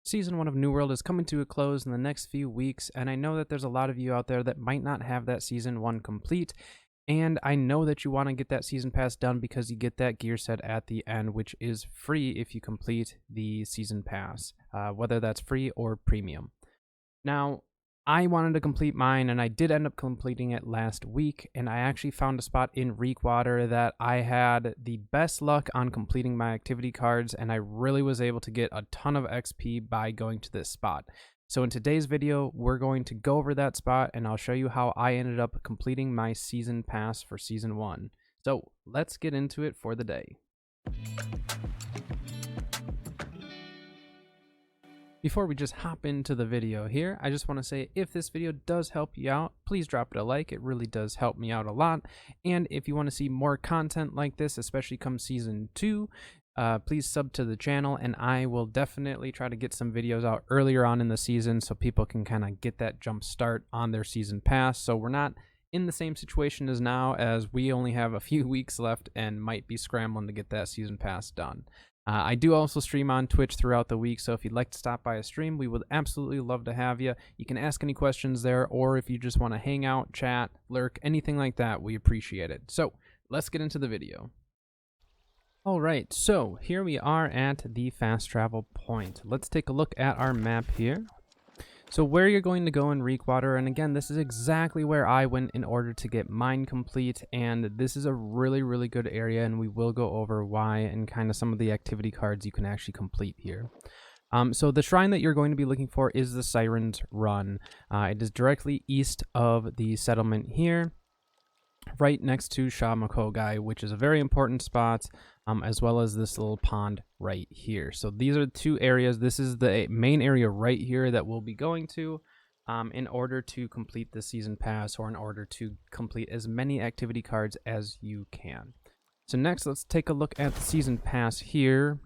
Season 1 of New World is coming to a close in the next few weeks, and I know that there's a lot of you out there that might not have that Season 1 complete, and I know that you want to get that Season Pass done because you get that gear set at the end, which is free if you complete the Season Pass, whether that's free or premium. Now, I wanted to complete mine, and I did end up completing it last week, and I actually found a spot in Reekwater that I had the best luck on completing my activity cards, and I really was able to get a ton of XP by going to this spot. So in today's video, we're going to go over that spot, and I'll show you how I ended up completing my Season Pass for Season 1. So let's get into it for the day. Before we just hop into the video here, I just want to say if this video does help you out, please drop it a like. It really does help me out a lot. And if you want to see more content like this, especially come Season 2, please sub to the channel, and I will definitely try to get some videos out earlier on in the season so people can kind of get that jump start on their Season Pass. So we're not in the same situation as now, as we only have a few weeks left and might be scrambling to get that Season Pass done. I do also stream on Twitch throughout the week, so if you'd like to stop by a stream, we would absolutely love to have you. You can ask any questions there, or if you just want to hang out, chat, lurk, anything like that, we appreciate it. So let's get into the video. Alright, so here we are at the fast travel point. Let's take a look at our map here. So where you're going to go in Reekwater, and again, this is exactly where I went in order to get mine complete, and this is a really good area, and we will go over why and kind of some of the activity cards you can actually complete here. So the shrine that you're going to be looking for is the Siren's Run. It is directly east of the settlement here, right next to Shamakogai, which is a very important spot, as well as this little pond right here. So these are two areas. This is the main area right here that we'll be going to in order to complete the Season Pass, or in order to complete as many activity cards as you can. So next, let's take a look at the Season Pass here,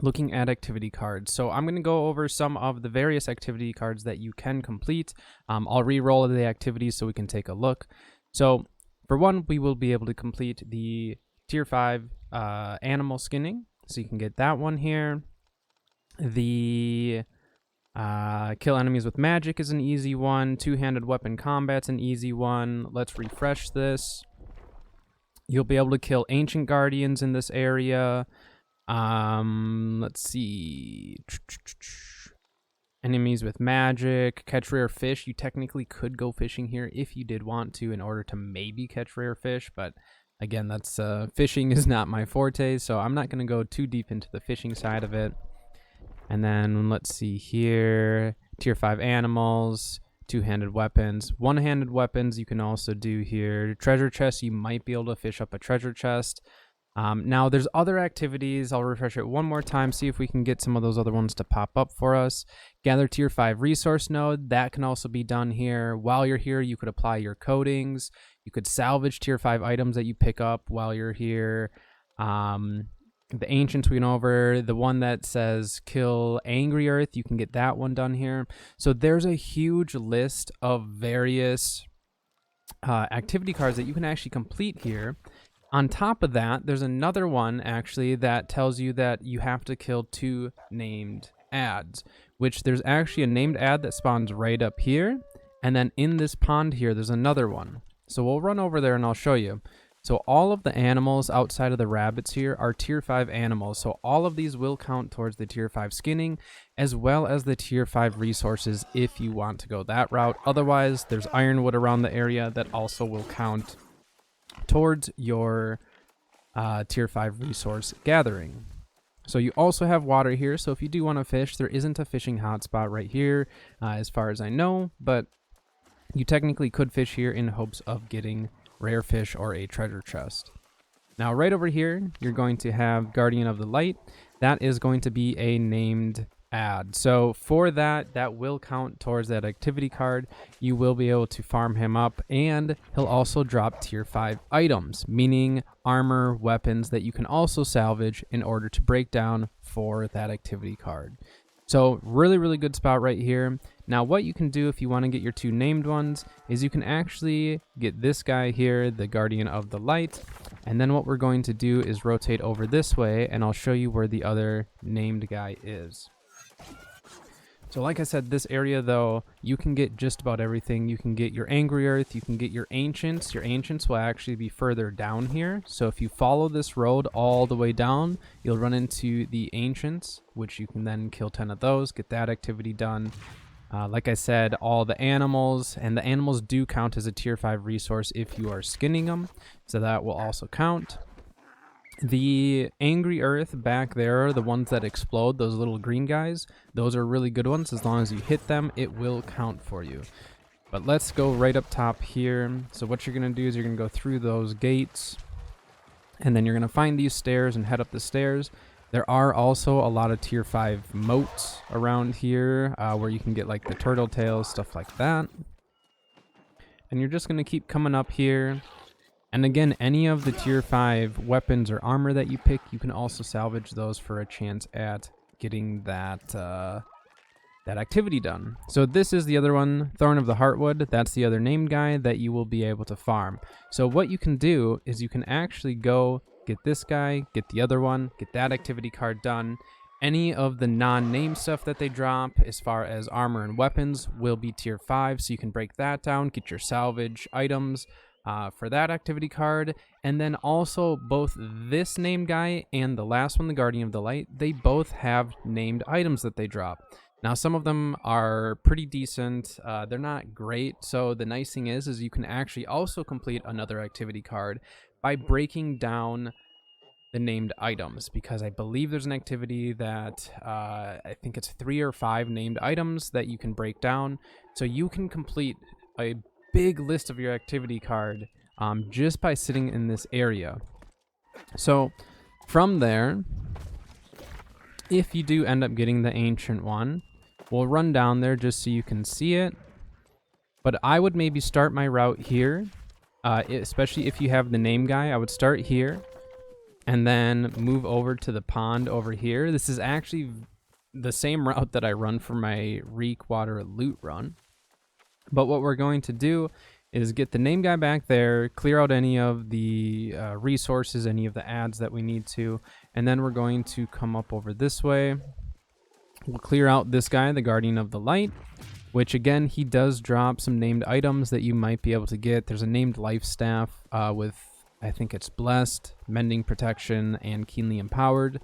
looking at activity cards. So I'm going to go over some of the various activity cards that you can complete. I'll re-roll the activities so we can take a look. So for one, we will be able to complete the Tier 5 animal skinning, so you can get that one here. The kill enemies with magic is an easy one. Two-handed weapon combat's an easy one. Let's refresh this. You'll be able to kill ancient guardians in this area. Let's see. Enemies with magic, catch rare fish. You technically could go fishing here if you did want to in order to maybe catch rare fish, but again, that's fishing is not my forte, so I'm not going to go too deep into the fishing side of it. And then let's see here, Tier 5 animals, two-handed weapons. One-handed weapons you can also do here. Treasure chests, you might be able to fish up a treasure chest. Now there's other activities. I'll refresh it one more time, see if we can get some of those other ones to pop up for us. Gather Tier 5 resource node, that can also be done here. While you're here, you could apply your coatings. You could salvage Tier 5 items that you pick up while you're here. The ancients we went over, the one that says kill angry earth, you can get that one done here. So there's a huge list of various activity cards that you can actually complete here. On top of that, there's another one actually that tells you that you have to kill 2 named ads, which there's actually a named ad that spawns right up here, and then in this pond here there's another one. So we'll run over there and I'll show you. So all of the animals outside of the rabbits here are Tier 5 animals, so all of these will count towards the Tier 5 skinning, as well as the Tier 5 resources if you want to go that route. Otherwise, there's ironwood around the area that also will count towards your Tier 5 resource gathering. So you also have water here, so if you do want to fish, there isn't a fishing hotspot right here as far as I know, but you technically could fish here in hopes of getting rare fish or a treasure chest. Now right over here, you're going to have Guardian of the Light. That is going to be a named ad. So for that, that will count towards that activity card. You will be able to farm him up, and he'll also drop Tier 5 items, meaning armor, weapons that you can also salvage in order to break down for that activity card. So really good spot right here. Now what you can do if you want to get your 2 named ones is you can actually get this guy here, the Guardian of the Light, and then what we're going to do is rotate over this way, and I'll show you where the other named guy is. So like I said, this area though, you can get just about everything. You can get your Angry Earth, you can get your Ancients. Your Ancients will actually be further down here. So if you follow this road all the way down, you'll run into the Ancients, which you can then kill 10 of those, get that activity done. Like I said, all the animals, and the animals do count as a tier 5 resource if you are skinning them, so that will also count. The Angry Earth back there, the ones that explode, those little green guys, those are really good ones. As long as you hit them, it will count for you. But let's go right up top here. So what you're going to do is you're going to go through those gates, and then you're going to find these stairs and head up the stairs. There are also a lot of tier 5 moats around here where you can get like the turtle tails, stuff like that. And you're just going to keep coming up here. And again, any of the tier 5 weapons or armor that you pick, you can also salvage those for a chance at getting that that activity done. So this is the other one, Thorn of the Heartwood. That's the other named guy that you will be able to farm. So what you can do is you can actually go get this guy, get the other one, get that activity card done. Any of the non-name stuff that they drop as far as armor and weapons will be tier 5, so you can break that down, get your salvage items for that activity card. And then also both this named guy and the last one, the Guardian of the Light, they both have named items that they drop. Now some of them are pretty decent, they're not great, so the nice thing is you can actually also complete another activity card by breaking down the named items, because I believe there's an activity that I think it's 3 or 5 named items that you can break down, so you can complete a big list of your activity card just by sitting in this area. So from there, if you do end up getting the ancient one, we'll run down there just so you can see it. But I would maybe start my route here, especially if you have the name guy. I would start here and then move over to the pond over here. This is actually the same route that I run for my Reekwater loot run. But what we're going to do is get the name guy back there, clear out any of the resources, any of the ads that we need to, and then we're going to come up over this way. We'll clear out this guy, the Guardian of the Light, which again, he does drop some named items that you might be able to get. There's a named life staff with, I think it's Blessed, Mending Protection, and Keenly Empowered.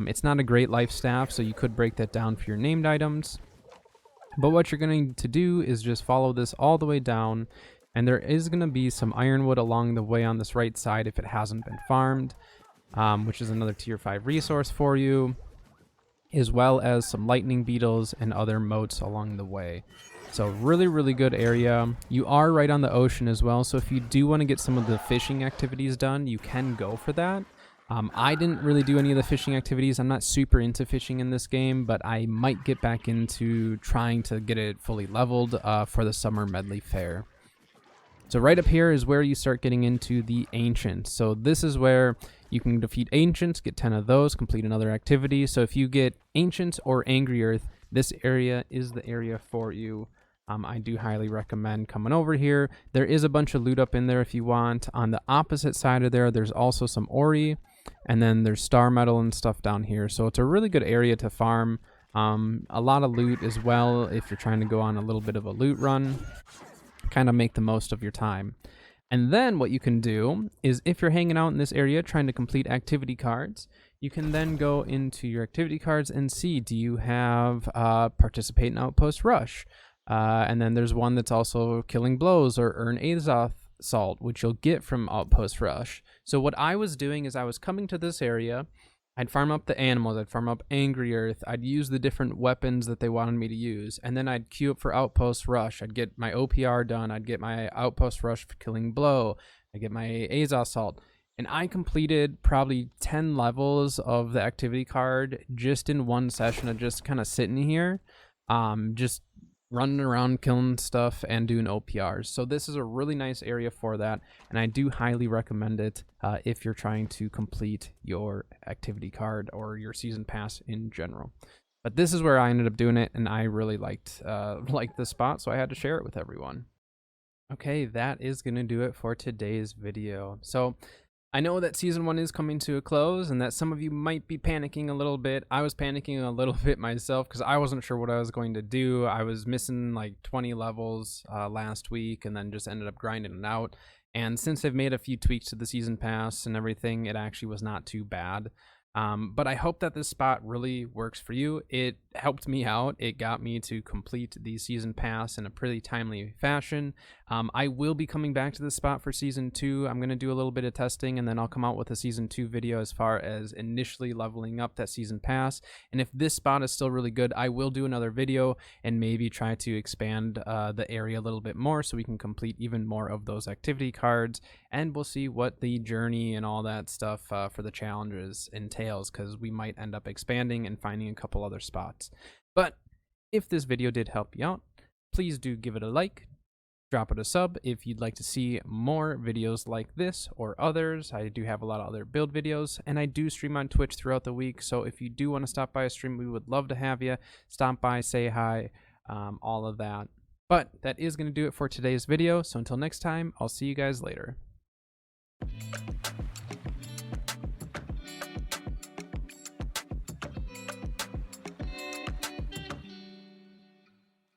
It's not a great life staff, so you could break that down for your named items. But what you're going to do is just follow this all the way down, and there is going to be some ironwood along the way on this right side if it hasn't been farmed, which is another tier 5 resource for you, as well as some lightning beetles and other moats along the way. So really, really good area. You are right on the ocean as well, so if you do want to get some of the fishing activities done, you can go for that. I didn't really do any of the fishing activities. I'm not super into fishing in this game, but I might get back into trying to get it fully leveled for the summer medley fair. So right up here is where you start getting into the Ancients. So this is where you can defeat Ancients, get 10 of those, complete another activity. So if you get Ancients or Angry Earth, this area is the area for you. I do highly recommend coming over here. There is a bunch of loot up in there if you want. On the opposite side of there, there's also some Ori, and then there's Star Metal and stuff down here. So it's a really good area to farm. A lot of loot as well if you're trying to go on a little bit of a loot run. Kind of make the most of your time. And then what you can do is if you're hanging out in this area trying to complete activity cards, you can then go into your activity cards and see, do you have Participate in Outpost Rush? And then there's one that's also Killing Blows or Earn Azoth Salt, which you'll get from Outpost Rush. So what I was doing is I was coming to this area, I'd farm up the animals, I'd farm up Angry Earth, I'd use the different weapons that they wanted me to use, and then I'd queue up for Outpost Rush. I'd get my OPR done, I'd get my Outpost Rush for Killing Blow, I'd get my Azoth Salt. And I completed probably 10 levels of the activity card just in one session of just kind of sitting here, just running around killing stuff and doing OPRs. So this is a really nice area for that, and I do highly recommend it if you're trying to complete your activity card or your season pass in general. But this is where I ended up doing it, and I really liked this spot, so I had to share it with everyone. Okay, that is going to do it for today's video. So I know that season 1 is coming to a close and that some of you might be panicking a little bit. I was panicking a little bit myself because I wasn't sure what I was going to do. I was missing like 20 levels last week and then just ended up grinding it out. And since I've made a few tweaks to the season pass and everything, it actually was not too bad. But I hope that this spot really works for you. It helped me out. It got me to complete the season pass in a pretty timely fashion. I will be coming back to this spot for season 2. I'm going to do a little bit of testing and then I'll come out with a season 2 video as far as initially leveling up that season pass. And if this spot is still really good, I will do another video and maybe try to expand the area a little bit more so we can complete even more of those activity cards. And we'll see what the journey and all that stuff for the challenges entails, because we might end up expanding and finding a couple other spots. But if this video did help you out, please do give it a like, drop it a sub if you'd like to see more videos like this or others. I do have a lot of other build videos, and I do stream on Twitch throughout the week, so if you do want to stop by a stream, we would love to have you. Stop by, say hi, all of that. But that is going to do it for today's video, so until next time, I'll see you guys later.